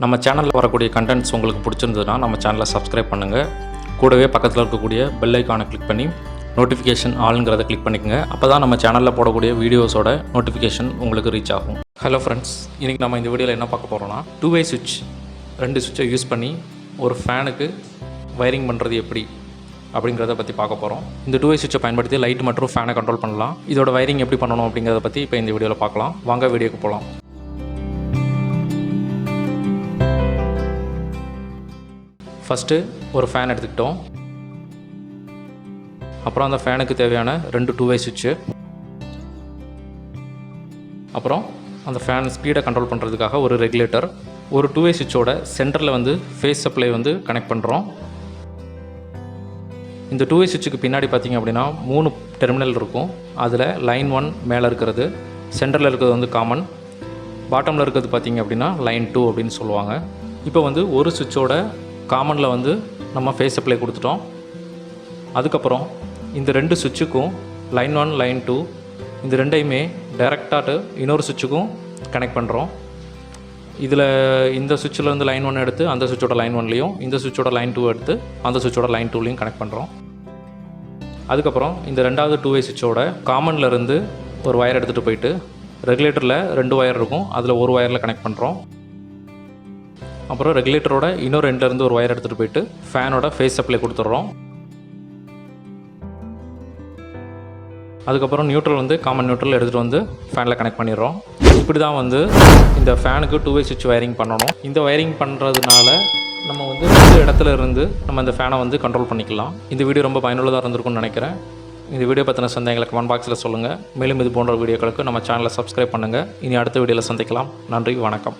நம்ம சேனலில் வரக்கூடிய கண்டென்ட்ஸ் உங்களுக்கு பிடிச்சிருந்ததுன்னா நம்ம சேனலை சப்ஸ்கிரைப் பண்ணுங்கள். கூடவே பக்கத்தில் இருக்கக்கூடிய பெல் ஐக்கானை கிளிக் பண்ணி நோட்டிஃபிகேஷன் ஆளுங்கிறத கிளிக் பண்ணிக்கோங்க. அப்போ தான் நம்ம சேனலில் போடக்கூடிய வீடியோஸோட நோட்டிஃபிகேஷன் உங்களுக்கு ரீச் ஆகும். ஹலோ ஃப்ரெண்ட்ஸ், இன்றைக்கி நம்ம இந்த வீடியோவில் என்ன பார்க்க போகிறோம்னா 2-way சுவிட்ச் 2 சுவிட்சை யூஸ் பண்ணி ஒரு ஃபேனுக்கு வயரிங் பண்ணுறது எப்படி அப்படிங்கிறத பற்றி பார்க்க போகிறோம். இந்த 2-way சுவிட்சை பயன்படுத்தி லைட் மற்றும் ஃபேனை கண்ட்ரோல் பண்ணலாம். இதோட வயரிங் எப்படி பண்ணணும் அப்படிங்கிறத பற்றி இப்போ இந்த வீடியோவில் பார்க்கலாம். வாங்க வீடியோக்கு போகலாம். ஃபஸ்ட்டு ஒரு ஃபேன் எடுத்துக்கிட்டோம். அப்புறம் அந்த ஃபேனுக்கு தேவையான 2 2-way சுவிட்சு, அப்புறம் அந்த ஃபேன் ஸ்பீடை கண்ட்ரோல் பண்ணுறதுக்காக ஒரு ரெகுலேட்டர், ஒரு 2-way சுவிட்சோட சென்டரில் வந்து ஃபேஸ் சப்ளை வந்து கனெக்ட் பண்ணுறோம். இந்த 2-way சுவிட்சுக்கு பின்னாடி பார்த்திங்க அப்படின்னா 3 டெர்மினல் இருக்கும். அதில் லைன் 1 மேலே இருக்கிறது, சென்டரில் இருக்கிறது வந்து காமன், பாட்டமில் இருக்கிறது பார்த்திங்க அப்படின்னா லைன் 2 அப்படின்னு சொல்லுவாங்க. இப்போ வந்து ஒரு சுவிட்சோட காமனில் வந்து நம்ம ஃபேஸ் சப்ளை கொடுத்துட்டோம். அதுக்கப்புறம் இந்த 2 சுவிட்சுக்கும் லைன் 1 லைன் 2 இந்த ரெண்டையுமே டைரெக்டாக இன்னொரு சுவிட்சுக்கும் கனெக்ட் பண்ணுறோம். இதில் இந்த சுவிட்சில் வந்து லைன் 1 எடுத்து அந்த சுவிட்சோட லைன் 1லையும், இந்த சுவிட்சோட லைன் 2 எடுத்து அந்த சுவிட்சோட லைன் 2லையும் கனெக்ட் பண்ணுறோம். அதுக்கப்புறம் இந்த 2வது 2-way சுவிட்சோட காமனில் இருந்து ஒரு ஒயர் எடுத்துகிட்டு போயிட்டு ரெகுலேட்டரில் 2 ஒயர் இருக்கும், அதில் ஒரு ஒயரில் கனெக்ட் பண்ணுறோம். அப்புறம் ரெகுலேட்டரோட இன்னொரு எண்ட்லேருந்து ஒரு ஒயர் எடுத்துகிட்டு போயிட்டு ஃபேனோட ஃபேஸ் சப்ளை கொடுத்துட்றோம். அதுக்கப்புறம் நியூட்ரல் வந்து காமன் நியூட்ரல் எடுத்துகிட்டு வந்து ஃபேனில் கனெக்ட் பண்ணிடுறோம். இப்படி தான் வந்து இந்த ஃபேனுக்கு 2-way சுவிட்ச் வயரிங் பண்ணணும். இந்த வயரிங் பண்ணுறதுனால நம்ம வந்து இந்த இடத்துல இருந்து நம்ம இந்த ஃபேனை வந்து கண்ட்ரோல் பண்ணிக்கலாம். இந்த வீடியோ ரொம்ப பயனுள்ளதாக இருந்திருக்கும்னு நினைக்கிறேன். இந்த வீடியோ பற்றின சந்தேகங்களை கமெண்ட் பாக்ஸில் சொல்லுங்கள். மேலும் இது போன்ற வீடியோக்களுக்கு நம்ம சேனலை சப்ஸ்கிரைப் பண்ணுங்கள். இனி அடுத்த வீடியோவில் சந்திக்கலாம். நன்றி, வணக்கம்.